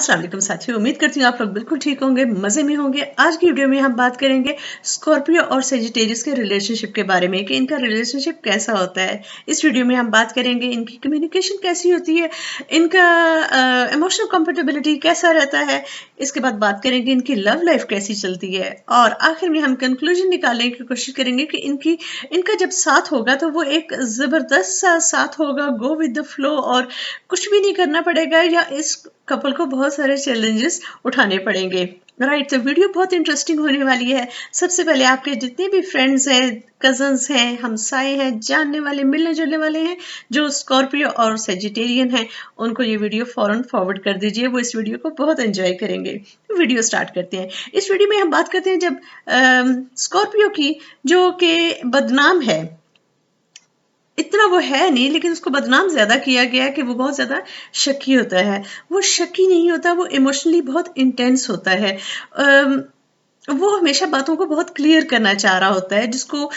अस्सलाम वालेकुम साथियों, उम्मीद करती हूँ आप लोग बिल्कुल ठीक होंगे, मज़े में होंगे। आज की वीडियो में हम बात करेंगे स्कॉर्पियो और सेजिटेरियस के रिलेशनशिप के बारे में कि इनका रिलेशनशिप कैसा होता है। इस वीडियो में हम बात करेंगे इनकी कम्युनिकेशन कैसी होती है, इनका इमोशनल कंपेटेबिलिटी कैसा रहता है। इसके बाद बात करेंगे इनकी लव लाइफ कैसी चलती है और आखिर में हम कंक्लूजन निकालने की कोशिश करेंगे कि इनका जब साथ होगा तो वो एक ज़बरदस्त सा साथ होगा, गो विद द फ्लो, और कुछ भी नहीं करना पड़ेगा या इस कपल को बहुत सारे चैलेंजेस उठाने पड़ेंगे। राइट, तो वीडियो बहुत इंटरेस्टिंग होने वाली है। सबसे पहले आपके जितने भी फ्रेंड्स हैं, कजन्स हैं, हमसाए हैं, जानने वाले, मिलने जुलने वाले हैं जो स्कॉर्पियो और सेजिटेरियन हैं, उनको ये वीडियो फौरन फॉरवर्ड कर दीजिए। वो इस वीडियो को बहुत एंजॉय करेंगे। वीडियो स्टार्ट करते हैं। इस वीडियो में हम बात करते हैं जब स्कॉर्पियो की, जो कि बदनाम है, इतना वो है नहीं लेकिन उसको बदनाम ज़्यादा किया गया है कि वो बहुत ज़्यादा शकी होता है। वो शकी नहीं होता, वो इमोशनली बहुत इंटेंस होता है। वो हमेशा बातों को बहुत क्लियर करना चाह रहा होता है, जिसको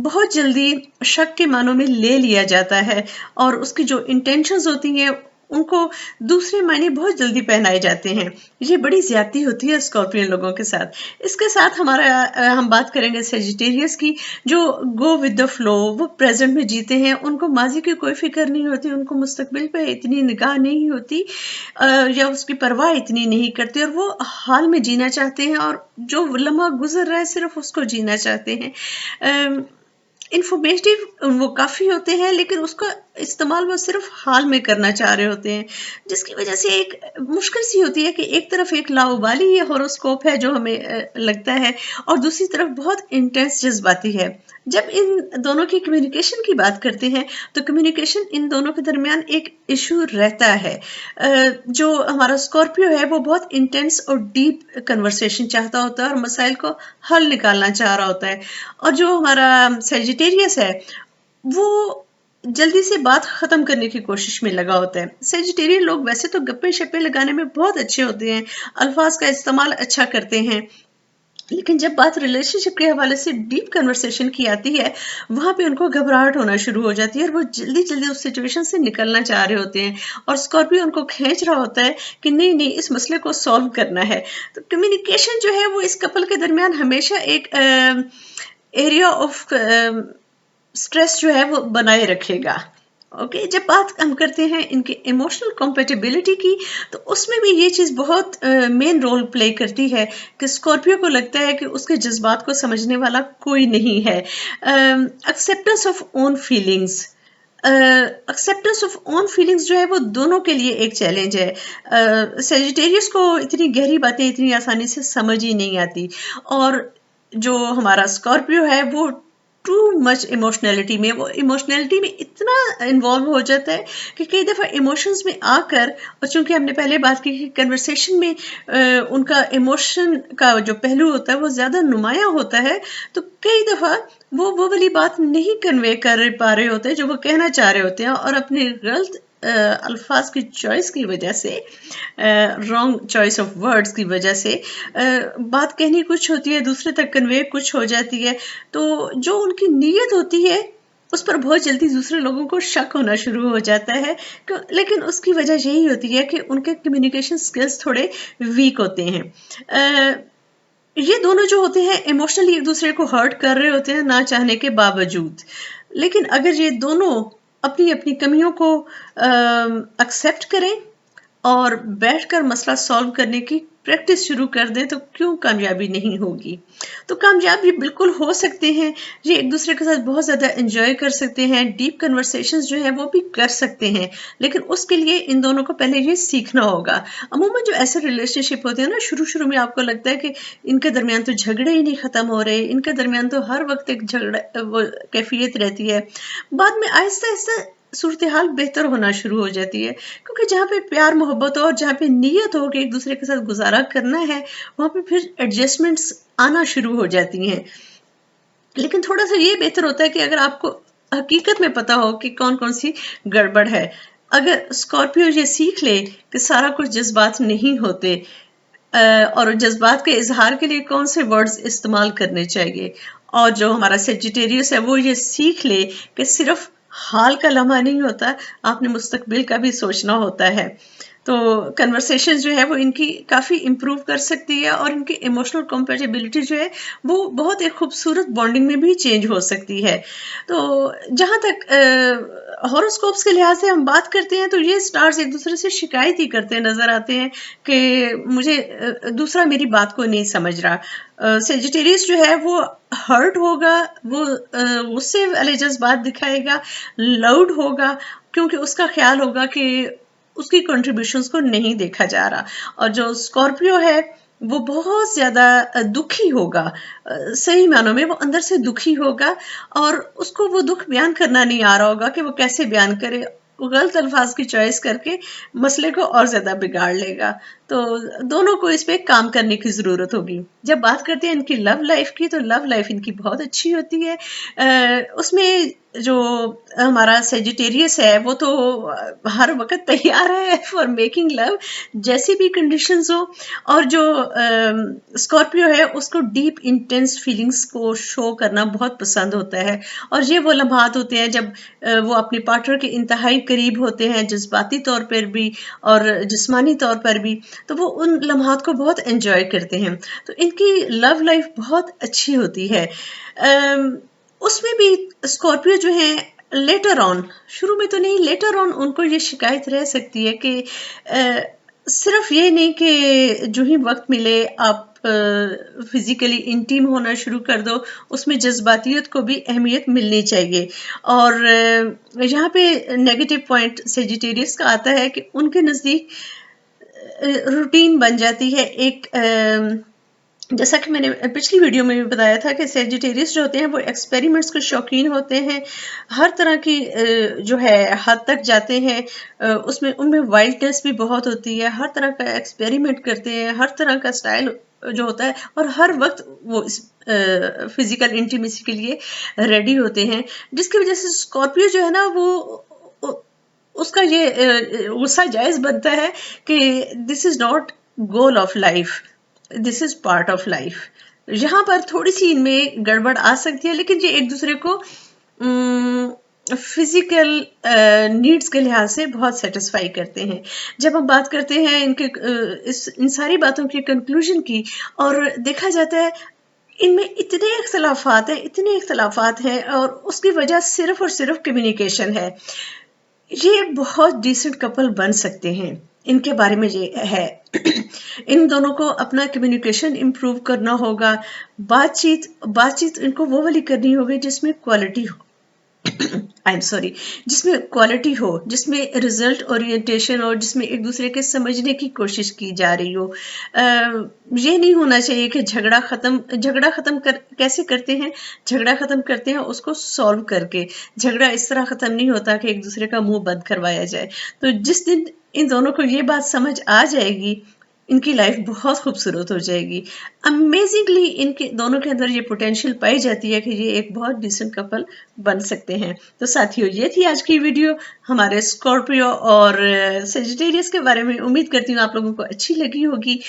बहुत जल्दी शक के मानों में ले लिया जाता है और उसकी जो इंटेंशंस होती हैं उनको दूसरे मायने बहुत जल्दी पहनाए जाते हैं। ये बड़ी ज्यादती होती है स्कॉर्पियन लोगों के साथ। इसके साथ हम बात करेंगे सेजिटेरियस की, जो गो विद द फ्लो, वो प्रेजेंट में जीते हैं, उनको माजी की कोई फिक्र नहीं होती, उनको मुस्तकबिल पे इतनी निगाह नहीं होती या उसकी परवाह इतनी नहीं करते, और वो हाल में जीना चाहते हैं और जो लम्हा गुजर रहा है सिर्फ उसको जीना चाहते हैं। इंफॉर्मेटिव वो काफ़ी होते हैं लेकिन उसका इस्तेमाल वो सिर्फ हाल में करना चाह रहे होते हैं, जिसकी वजह से एक मुश्किल सी होती है कि एक तरफ एक लाउबाली ये हॉरोस्कोप है जो हमें लगता है, और दूसरी तरफ बहुत इंटेंस जज्बाती है। जब इन दोनों की कम्युनिकेशन की बात करते हैं तो कम्युनिकेशन इन दोनों के दरमियान एक इशू रहता है। जो हमारा स्कॉर्पियो है वो बहुत इंटेंस और डीप कन्वर्सेशन चाहता होता है और मसाइल को हल निकालना चाह रहा होता है, और जो हमारा सेजिटेरियस है वो जल्दी से बात खत्म करने की कोशिश में लगा होता है। सेजिटेरियन लोग वैसे तो गप्पे शप्पे लगाने में बहुत अच्छे होते हैं, अल्फाज का इस्तेमाल अच्छा करते हैं, लेकिन जब बात रिलेशनशिप के हवाले से डीप कन्वर्सेशन की आती है वहां पे उनको घबराहट होना शुरू हो जाती है और वो जल्दी जल्दी उस सिचुएशन से निकलना चाह रहे होते हैं, और स्कॉर्पियो उनको खींच रहा होता है कि नहीं नहीं, इस मसले को सॉल्व करना है। तो कम्युनिकेशन जो है वो इस कपल के दरमियान हमेशा एक एरिया ऑफ स्ट्रेस जो है वो बनाए रखेगा। ओके, जब बात हम करते हैं इनके इमोशनल कंपेटेबिलिटी की, तो उसमें भी ये चीज़ बहुत मेन रोल प्ले करती है कि स्कॉर्पियो को लगता है कि उसके जज्बात को समझने वाला कोई नहीं है। Acceptance of own feelings, acceptance of own feelings जो है वो दोनों के लिए एक चैलेंज है। सेजिटेरियस को इतनी गहरी बातें इतनी आसानी से समझ ही नहीं आती, और जो हमारा स्कॉर्पियो है वो टू मच इमोशनैलिटी में, वो इमोशनैलिटी में इतना इन्वॉल्व हो जाता है कि कई दफ़ा इमोशंस में आकर, और चूंकि हमने पहले बात की कि कन्वर्सेशन में उनका इमोशन का जो पहलू होता है वो ज़्यादा नुमायाँ होता है, तो कई दफ़ा वो वाली बात नहीं कन्वे कर पा रहे होते जो वो कहना चाह रहे होते हैं, और अपने गलत अल्फाज की चॉइस की वजह से, रॉन्ग चॉइस ऑफ वर्ड्स की वजह से बात कहनी कुछ होती है, दूसरे तक कन्वे कुछ हो जाती है। तो जो उनकी नीयत होती है उस पर बहुत जल्दी दूसरे लोगों को शक होना शुरू हो जाता है, लेकिन उसकी वजह यही होती है कि उनके कम्युनिकेशन स्किल्स थोड़े वीक होते हैं। ये दोनों जो होते हैं इमोशनली एक दूसरे को हर्ट कर रहे होते हैं ना चाहने के बावजूद, लेकिन अगर ये दोनों अपनी अपनी कमियों को एक्सेप्ट करें और बैठकर मसला सॉल्व करने की प्रैक्टिस शुरू कर दें तो क्यों कामयाबी नहीं होगी। तो कामयाबी बिल्कुल हो सकते हैं, ये एक दूसरे के साथ बहुत ज़्यादा एंजॉय कर सकते हैं, डीप कन्वर्सेशंस जो है वो भी कर सकते हैं, लेकिन उसके लिए इन दोनों को पहले ये सीखना होगा। अमूमन जो ऐसे रिलेशनशिप होते हैं ना, शुरू शुरू में आपको लगता है कि इनके दरमियान तो झगड़े ही नहीं ख़त्म हो रहे, इनके दरमियान तो हर वक्त एक झगड़ा वो कैफियत रहती है। बाद में आहिस्ता आहिस्ता सूरत हाल बेहतर होना शुरू हो जाती है, क्योंकि जहाँ पे प्यार मोहब्बत हो और जहाँ पे नीयत हो कि एक दूसरे के साथ गुजारा करना है, वहाँ पे फिर एडजस्टमेंट्स आना शुरू हो जाती हैं। लेकिन थोड़ा सा ये बेहतर होता है कि अगर आपको हकीकत में पता हो कि कौन कौन सी गड़बड़ है। अगर स्कॉर्पियो ये सीख ले कि सारा कुछ जज्बात नहीं होते, और जज्बात के इजहार के लिए कौन से वर्ड्स इस्तेमाल करने चाहिए, और जो हमारा सेजिटेरियस है वो ये सीख ले कि सिर्फ हाल का लम्हा नहीं होता, आपने मुस्तकबिल का भी सोचना होता है। तो कन्वर्सेशन जो है वो इनकी काफ़ी इम्प्रूव कर सकती है और इनकी इमोशनल कंपेटेबिलिटी जो है वो बहुत एक खूबसूरत बॉन्डिंग में भी चेंज हो सकती है। तो जहाँ तक हॉरोस्कोप्स के लिहाज से हम बात करते हैं तो ये स्टार्स एक दूसरे से शिकायत ही करते नजर आते हैं कि मुझे दूसरा मेरी बात को नहीं समझ रहा। सेजिटेरियस जो है वो हर्ट होगा, वो गुस्से वाले जज्बात दिखाएगा, लाउड होगा, क्योंकि उसका ख्याल होगा कि उसकी कंट्रीब्यूशंस को नहीं देखा जा रहा। और जो स्कॉर्पियो है वो बहुत ज्यादा दुखी होगा, सही मानों में वो अंदर से दुखी होगा और उसको वो दुख बयान करना नहीं आ रहा होगा कि वो कैसे बयान करे। वो गलत अल्फाज की चॉइस करके मसले को और ज्यादा बिगाड़ लेगा। तो दोनों को इस पे काम करने की जरूरत होगी। जब बात करते हैं इनकी लव लाइफ की, तो लव लाइफ इनकी बहुत अच्छी होती है। उसमें जो हमारा सेजिटेरियस है वो तो हर वक्त तैयार है फॉर मेकिंग लव, जैसी भी कंडीशंस हो। और जो स्कॉर्पियो है उसको डीप इंटेंस फीलिंग्स को शो करना बहुत पसंद होता है। और ये वो लम्हात होते हैं जब वो अपने पार्टनर के इंतहाई करीब होते हैं, जज्बाती तौर पर भी और जिस्मानी तौर पर भी। तो वो उन लम्हात को बहुत एंजॉय करते हैं। तो इनकी लव लाइफ बहुत अच्छी होती है। उसमें भी स्कॉर्पियो जो है लेटर ऑन, शुरू में तो नहीं, लेटर ऑन उनको ये शिकायत रह सकती है कि सिर्फ ये नहीं कि जो ही वक्त मिले आप फिजिकली इंटीम होना शुरू कर दो, उसमें जज्बातियत को भी अहमियत मिलनी चाहिए। और यहाँ पे नेगेटिव पॉइंट सेजिटेरियस का आता है कि उनके नज़दीक रूटीन बन जाती है एक जैसा कि मैंने पिछली वीडियो में भी बताया था कि सेजिटेरियस जो होते हैं वो एक्सपेरिमेंट्स के शौकीन होते हैं, हर तरह की जो है हद तक जाते हैं। उसमें उनमें वाइल्डनेस भी बहुत होती है, हर तरह का एक्सपेरिमेंट करते हैं, हर तरह का स्टाइल जो होता है, और हर वक्त वो इस फिजिकल इंटीमेसी के लिए रेडी होते हैं। जिसकी वजह से स्कॉर्पियो जो है ना वो उसका ये गुस्सा जायज बनता है कि this is not goal of life, this is part of life. यहाँ पर थोड़ी सी इनमें गड़बड़ आ सकती है, लेकिन ये एक दूसरे को फिजिकल नीड्स के लिहाज से बहुत सेटिस्फाई करते हैं। जब हम बात करते हैं इनके इन सारी बातों की कंक्लूजन की, और देखा जाता है इनमें इतने इख्तलाफात हैं, इतने इख्तलाफात हैं, और उसकी वजह सिर्फ और सिर्फ कम्युनिकेशन है। ये बहुत डिसेंट कपल बन सकते हैं, इनके बारे में ये है। इन दोनों को अपना कम्युनिकेशन इम्प्रूव करना होगा, बातचीत इनको वो वाली करनी होगी जिसमें क्वालिटी हो आई एम सॉरी, जिसमें क्वालिटी हो, जिसमें रिजल्ट ओरिएंटेशन हो, जिसमें एक दूसरे के समझने की कोशिश की जा रही हो। ये नहीं होना चाहिए कि झगड़ा खत्म कैसे करते हैं, झगड़ा खत्म करते हैं उसको सॉल्व करके। झगड़ा इस तरह खत्म नहीं होता कि एक दूसरे का मुंह बंद करवाया जाए। तो जिस दिन इन दोनों को ये बात समझ आ जाएगी, इनकी लाइफ बहुत खूबसूरत हो जाएगी। अमेजिंगली इनके दोनों के अंदर ये पोटेंशियल पाई जाती है कि ये एक बहुत डिसेंट कपल बन सकते हैं। तो साथियों, ये थी आज की वीडियो हमारे स्कॉर्पियो और सेजिटेरियस के बारे में। उम्मीद करती हूँ आप लोगों को अच्छी लगी होगी।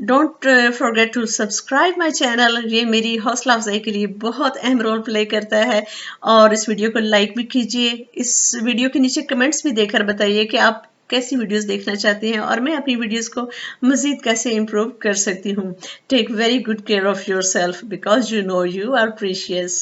Don't forget to subscribe my channel, ये मेरी हौसला अफजाई के लिए बहुत अहम रोल प्ले करता है। और इस वीडियो को लाइक भी कीजिए। इस वीडियो के नीचे कमेंट्स भी देकर बताइए कि आप कैसी वीडियोस देखना चाहते हैं और मैं अपनी वीडियोस को मजीद कैसे इम्प्रूव कर सकती हूँ। Take very good care of your self because you know you are precious.